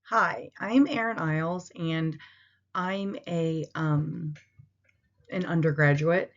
Hi, I'm Erin Iles, and I'm an undergraduate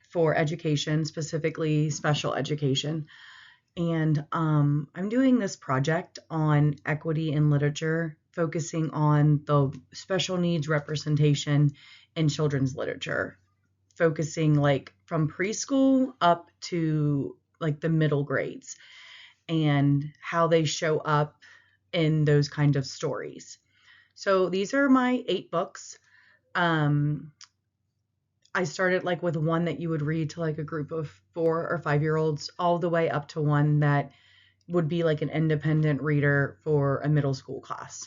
for education, specifically special education. And I'm doing this project on equity in literature, focusing on the special needs representation in children's literature, focusing like from preschool up to like the middle grades and how they show up in those kind of stories. So these are my 8 books. Um, I started like with one that you would read to like a group of 4 or 5 year olds, all the way up to one that would be like an independent reader for a middle school class.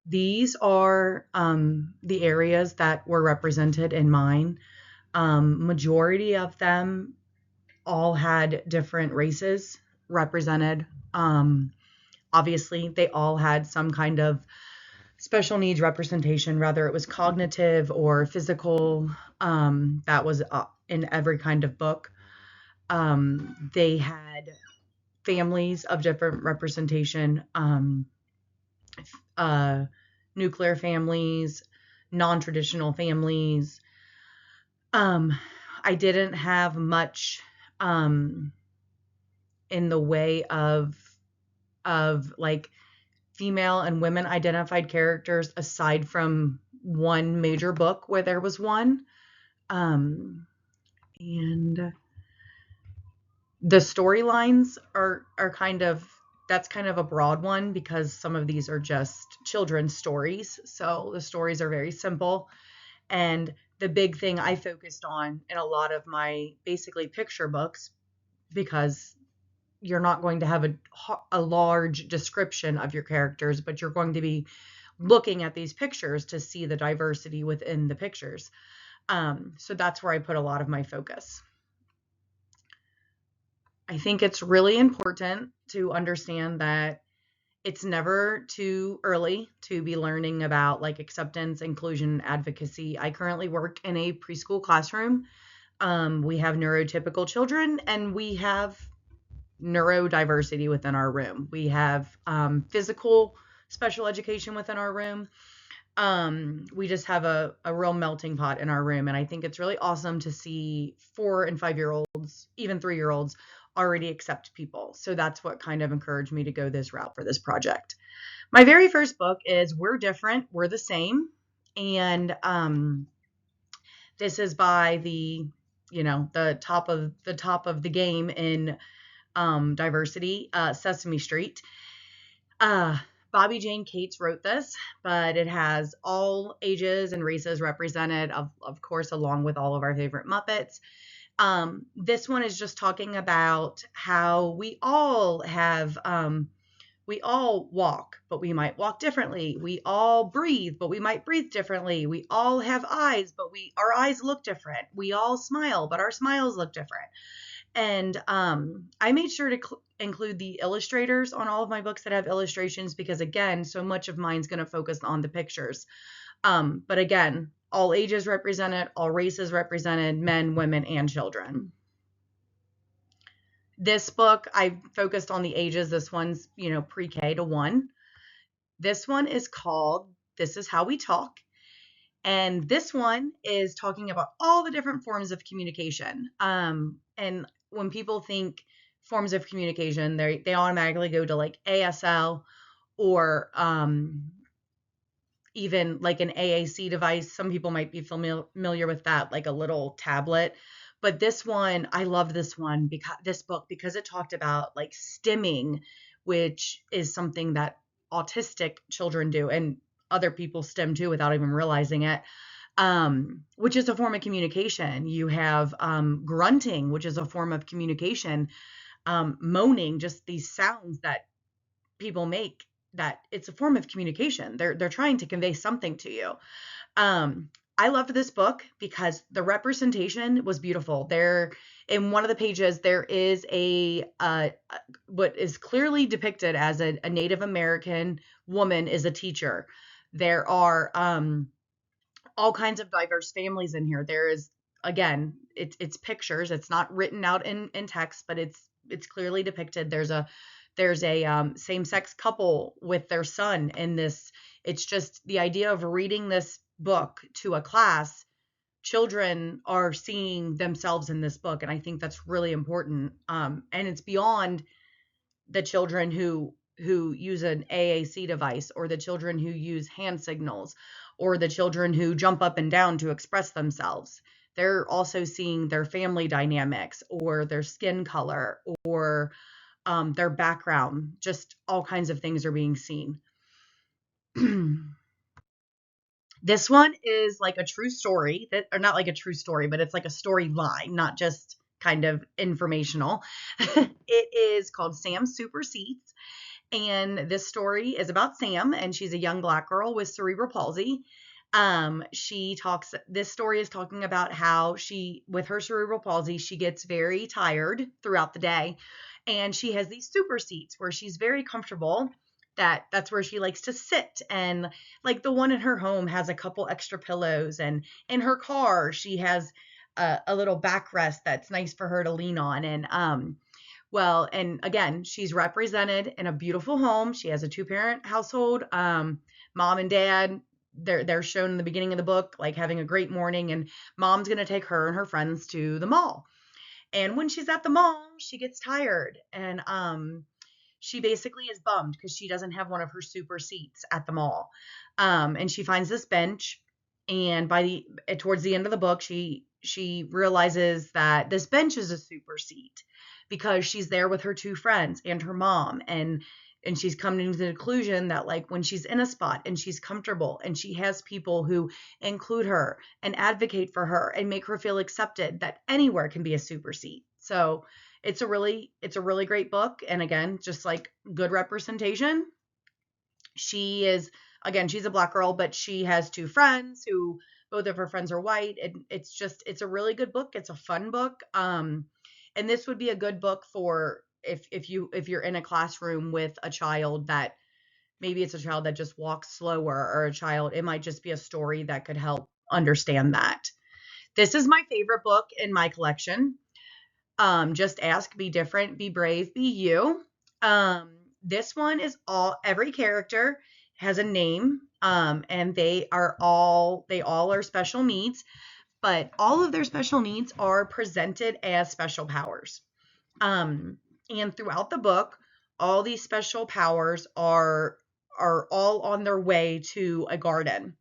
These are the areas that were represented in mine. Majority of them all had different races represented. Obviously, they all had some kind of special needs representation, whether it was cognitive or physical. That was in every kind of book. They had families of different representation, uh, nuclear families, non-traditional families. Um, I didn't have much um, in the way of like female and women identified characters aside from one major book where there was one. Um, and the storylines are kind of that's kind of a broad one because some of these are just children's stories. So the stories are very simple. And the big thing I focused on in a lot of my basically picture books, because you're not going to have a large description of your characters, but you're going to be looking at these pictures to see the diversity within the pictures. So that's where I put a lot of my focus. I think it's really important to understand that it's never too early to be learning about like acceptance, inclusion, advocacy. I currently work in a preschool classroom. We have neurotypical children and we have neurodiversity within our room. We have physical special education within our room. We just have a real melting pot in our room. And I think it's really awesome to see 4 and 5 year olds, even 3 year olds, already accept people. So that's what kind of encouraged me to go this route for this project. My very first book is We're Different, We're the Same. And this is by the top of the game in diversity, Sesame Street. Uh, Bobby Jane Cates wrote this, but it has all ages and races represented, of course, along with all of our favorite Muppets. This one is just talking about how we all walk, but we might walk differently. We all breathe, but we might breathe differently. We all have eyes, but our eyes look different. We all smile, but our smiles look different. And I made sure to include the illustrators on all of my books that have illustrations because, again, so much of mine's going to focus on the pictures. But again, all ages represented, all races represented, men, women, and children. This book, I focused on the ages. This one's, pre-K to 1. This one is called This Is How We Talk. And this one is talking about all the different forms of communication. And when people think forms of communication, they automatically go to like ASL or even like an AAC device. Some people might be familiar with that, like a little tablet. But this one, I love this book because it talked about like stimming, which is something that autistic children do, and other people stim too without even realizing it, which is a form of communication. You have grunting, which is a form of communication, moaning, just these sounds that people make, that it's a form of communication. They're trying to convey something to you. I loved this book because the representation was beautiful. There, in one of the pages, there is what is clearly depicted as a Native American woman is a teacher. There are all kinds of diverse families in here. There is, again, it's pictures. It's not written out in text, but it's clearly depicted. There's a There's a same-sex couple with their son in this. It's just the idea of reading this book to a class. Children are seeing themselves in this book, and I think that's really important. And it's beyond the children who use an AAC device, or the children who use hand signals, or the children who jump up and down to express themselves. They're also seeing their family dynamics, or their skin color, or their background. Just all kinds of things are being seen. This one is like a true story, or not like a true story, but it's like a storyline, not just kind of informational. It is called Sam Supersedes. And this story is about Sam, and she's a young Black girl with cerebral palsy. This story is talking about how with her cerebral palsy, she gets very tired throughout the day, and she has these super seats where she's very comfortable. That's where she likes to sit, and like the one in her home has a couple extra pillows, and in her car she has a little backrest that's nice for her to lean on. And again, she's represented in a beautiful home. She has a 2-parent household. Mom and dad, they're shown in the beginning of the book, like having a great morning, and mom's going to take her and her friends to the mall. And when she's at the mall, she gets tired, and she basically is bummed because she doesn't have one of her super seats at the mall. And she finds this bench, and towards the end of the book, she realizes that this bench is a super seat because she's there with her 2 friends and her mom, and she's coming to the conclusion that, like, when she's in a spot and she's comfortable and she has people who include her and advocate for her and make her feel accepted, that anywhere can be a super seat. So it's a really great book. And again, just like good representation. She's a Black girl, but she has 2 friends who both of her friends are white. And it's a really good book. It's a fun book. And this would be a good book for if you're in a classroom with a child that maybe it's a child that just walks slower, or it might just be a story that could help understand that. This is my favorite book in my collection. Just Ask, Be Different, Be Brave, Be You. This one is every character has a name, and they all are special needs, but all of their special needs are presented as special powers. And throughout the book, all these special powers are all on their way to a garden.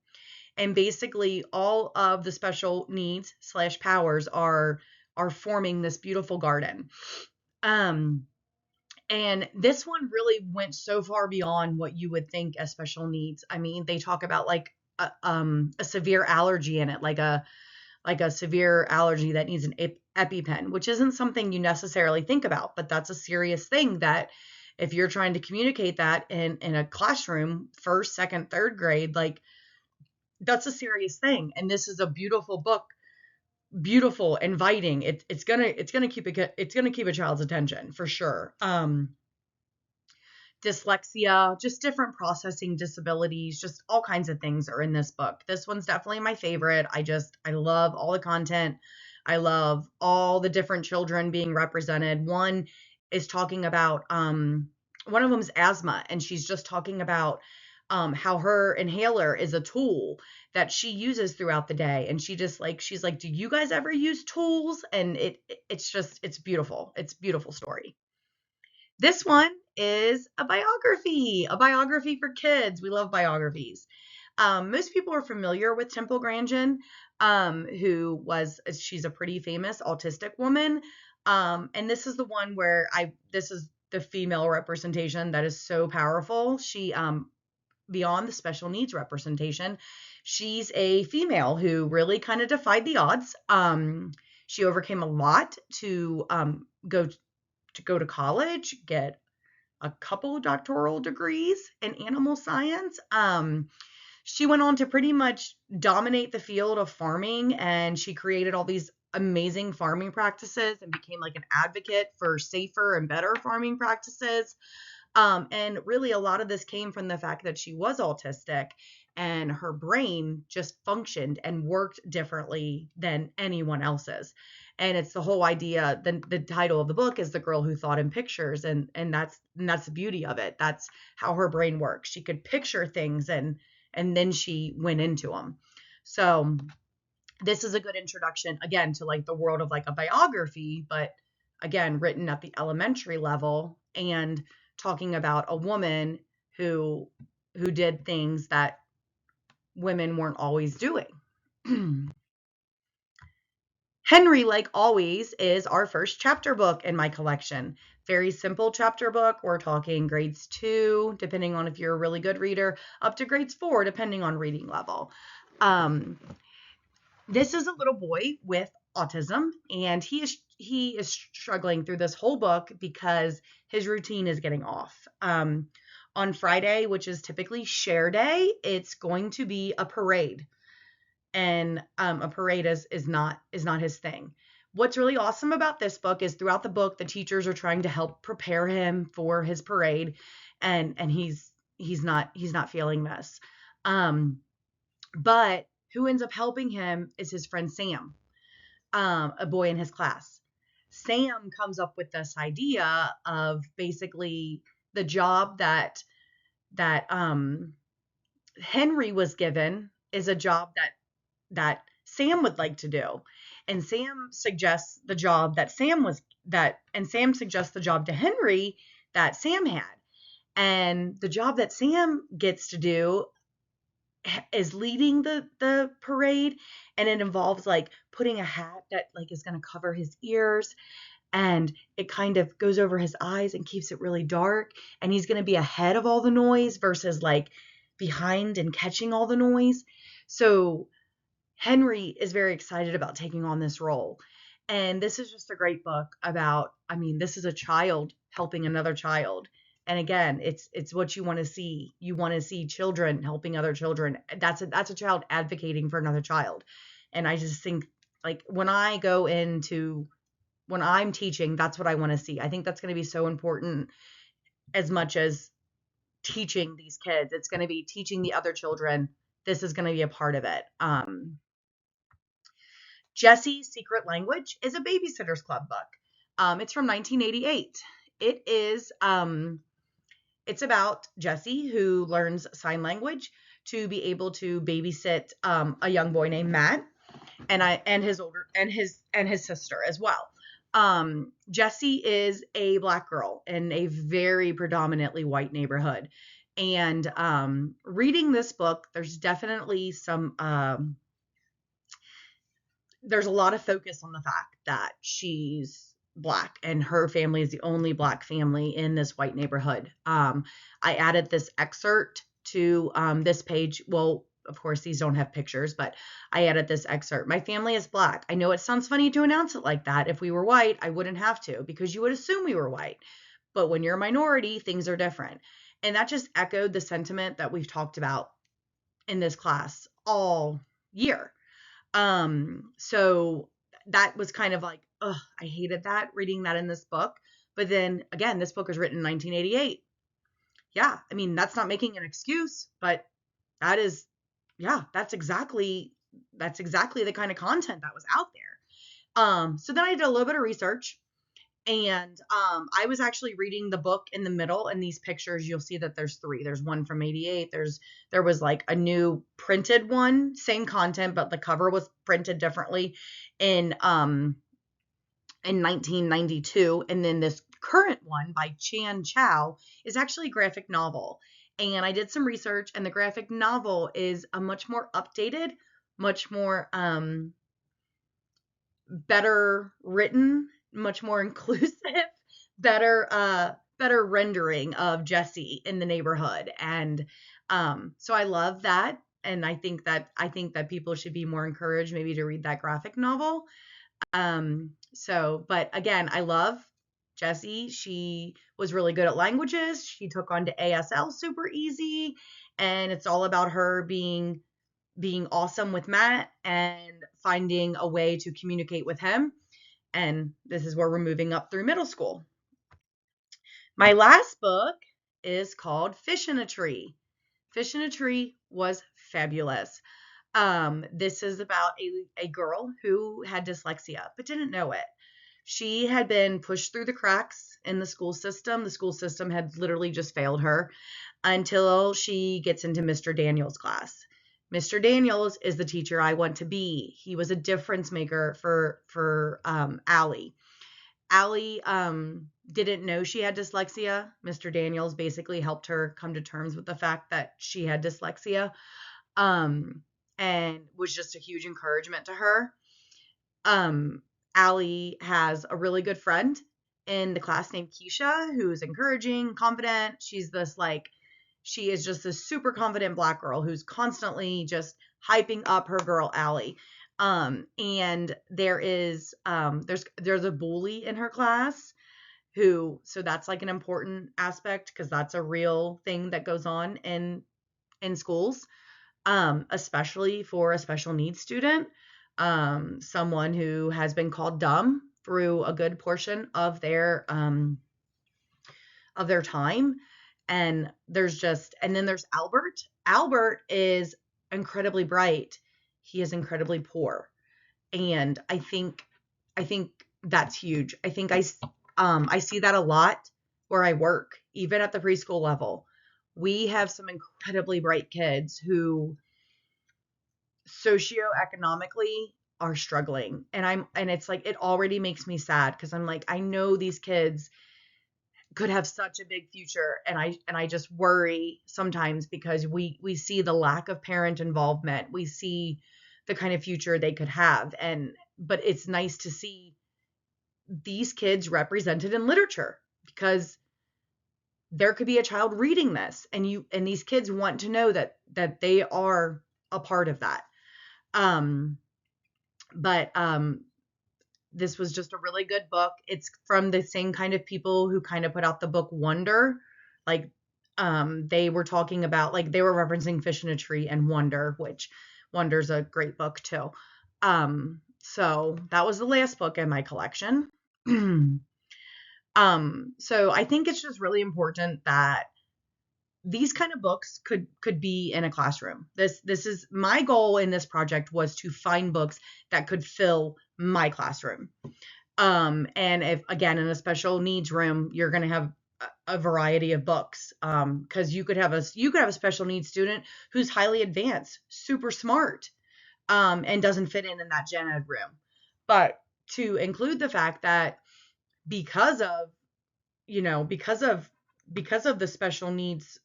And basically all of the special needs / powers are forming this beautiful garden. And this one really went so far beyond what you would think as special needs. I mean, they talk about like a severe allergy in it, like a severe allergy that needs an EpiPen, which isn't something you necessarily think about, but that's a serious thing that if you're trying to communicate that in a classroom, 1st, 2nd, 3rd grade, like that's a serious thing. And this is a beautiful book, beautiful, inviting. It's gonna keep a child's attention for sure. Dyslexia, just different processing disabilities, just all kinds of things are in this book. This one's definitely my favorite. I love all the content. I love all the different children being represented. One is talking about, one of them is asthma, and she's just talking about how her inhaler is a tool that she uses throughout the day. And she's like, do you guys ever use tools? And it's beautiful. It's a beautiful story. This one is a biography for kids. We love biographies. Most people are familiar with Temple Grandin, she's a pretty famous autistic woman. And this is the one where this is the female representation that is so powerful. She, beyond the special needs representation, she's a female who really kind of defied the odds. She overcame a lot to go to college, get a couple of doctoral degrees in animal science. She went on to pretty much dominate the field of farming, and she created all these amazing farming practices and became like an advocate for safer and better farming practices. And really a lot of this came from the fact that she was autistic and her brain just functioned and worked differently than anyone else's. And it's the whole idea. The title of the book is The Girl Who Thought in Pictures, and that's the beauty of it. That's how her brain works. She could picture things, and then she went into them. So this is a good introduction again to like the world of like a biography, but again written at the elementary level and talking about a woman who did things that women weren't always doing. Henry, like always, is our first chapter book in my collection. Very simple chapter book. We're talking grades 2, depending on if you're a really good reader, up to grades 4, depending on reading level. This is a little boy with autism, and he is struggling through this whole book because his routine is getting off. On Friday, which is typically share day, it's going to be a parade, and a parade is not his thing. What's really awesome about this book is throughout the book, the teachers are trying to help prepare him for his parade, and he's not feeling this. But who ends up helping him is his friend Sam, a boy in his class. Sam comes up with this idea of basically the job that Henry was given is a job that Sam would like to do. And Sam suggests the job Sam suggests the job to Henry that Sam had. And the job that Sam gets to do is leading the parade, and it involves like putting a hat that like is going to cover his ears, and it kind of goes over his eyes and keeps it really dark, and he's going to be ahead of all the noise versus like behind and catching all the noise. So Henry is very excited about taking on this role. And this is just a great book about, I mean, this is a child helping another child. And again, it's what you want to see. You want to see children helping other children. That's a child advocating for another child. And I just think like when I'm teaching, that's what I want to see. I think that's going to be so important as much as teaching these kids. It's going to be teaching the other children. This is going to be a part of it. Jessie's Secret Language is a Babysitter's Club book. It's from 1988. It is it's about Jessie, who learns sign language to be able to babysit a young boy named Matt, and his sister as well. Jessie is a Black girl in a very predominantly white neighborhood, and reading this book, there's definitely there's a lot of focus on the fact that she's Black and her family is the only Black family in this white neighborhood. I added this excerpt to this page. Well, of course, these don't have pictures, but I added this excerpt. My family is Black. I know it sounds funny to announce it like that. If we were white, I wouldn't have to because you would assume we were white. But when you're a minority, things are different. And that just echoed the sentiment that we've talked about in this class all year. So that was kind of like, ugh, I hated that reading that in this book. But then again, this book was written in 1988. Yeah, I mean, that's not making an excuse, but that is, yeah, that's exactly the kind of content that was out there. So then I did a little bit of research, and I was actually reading the book in the middle. In these pictures, you'll see that there's 3. There's one from 88. There was like a new printed one, same content, but the cover was printed differently in 1992. And then this current one by Chan Chow is actually a graphic novel. And I did some research, and the graphic novel is a much more updated, much more better written, much more inclusive, better rendering of Jessie in the neighborhood. And so I love that, and I think that people should be more encouraged maybe to read that graphic novel. But again, I love Jessie. She was really good at languages. She took on to ASL super easy, and it's all about her being awesome with Matt and finding a way to communicate with him. And this is where we're moving up through middle school. My last book is called Fish in a Tree. Fish in a Tree was fabulous. This is about a girl who had dyslexia but didn't know it. She had been pushed through the cracks in the school system. The school system had literally just failed her until she gets into Mr. Daniels' class. Mr. Daniels is the teacher I want to be. He was a difference maker for Allie. Allie didn't know she had dyslexia. Mr. Daniels basically helped her come to terms with the fact that she had dyslexia, and was just a huge encouragement to her. Allie has a really good friend in the class named Keisha, who's encouraging, confident. She is just this super confident Black girl who's constantly just hyping up her girl Allie. And there's a bully in her class so that's like an important aspect because that's a real thing that goes on in schools, especially for a special needs student, someone who has been called dumb through a good portion of their time. And then there's Albert. Albert is incredibly bright. He is incredibly poor. And I think that's huge. I think I see that a lot where I work, even at the preschool level. We have some incredibly bright kids who socioeconomically are struggling. And it's like, it already makes me sad because I'm like, I know these kids could have such a big future. And I just worry sometimes because we see the lack of parent involvement. We see the kind of future they could have. But it's nice to see these kids represented in literature because there could be a child reading this and these kids want to know that they are a part of that. But this was just a really good book. It's from the same kind of people who kind of put out the book Wonder. Like, they were talking about, like, they were referencing Fish in a Tree and Wonder, which Wonder's a great book too. So that was the last book in my collection. So I think it's just really important that these kind of books could be in a classroom. This is my goal in this project, was to find books that could fill my classroom. And if, again, in a special needs room, you're going to have a variety of books. Cause you could have a special needs student who's highly advanced, super smart, and doesn't fit in that gen ed room. But to include the fact that because of the special needs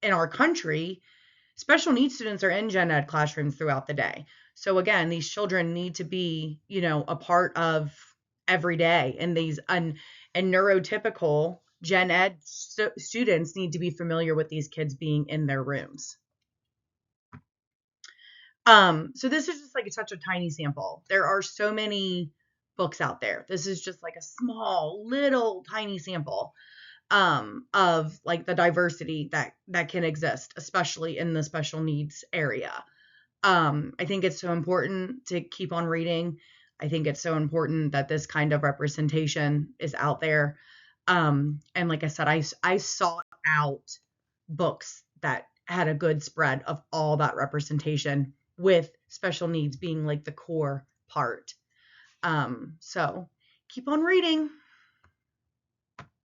in our country, special needs students are in gen ed classrooms throughout the day. So again, these children need to be, a part of every day. And and neurotypical gen ed students need to be familiar with these kids being in their rooms. So this is just like such a tiny sample. There are so many books out there. This is just like a small, little, tiny sample of like the diversity that can exist, especially in the special needs area. I think it's so important to keep on reading. I think it's so important that this kind of representation is out there. And like I said, I sought out books that had a good spread of all that representation, with special needs being like the core part. So keep on reading.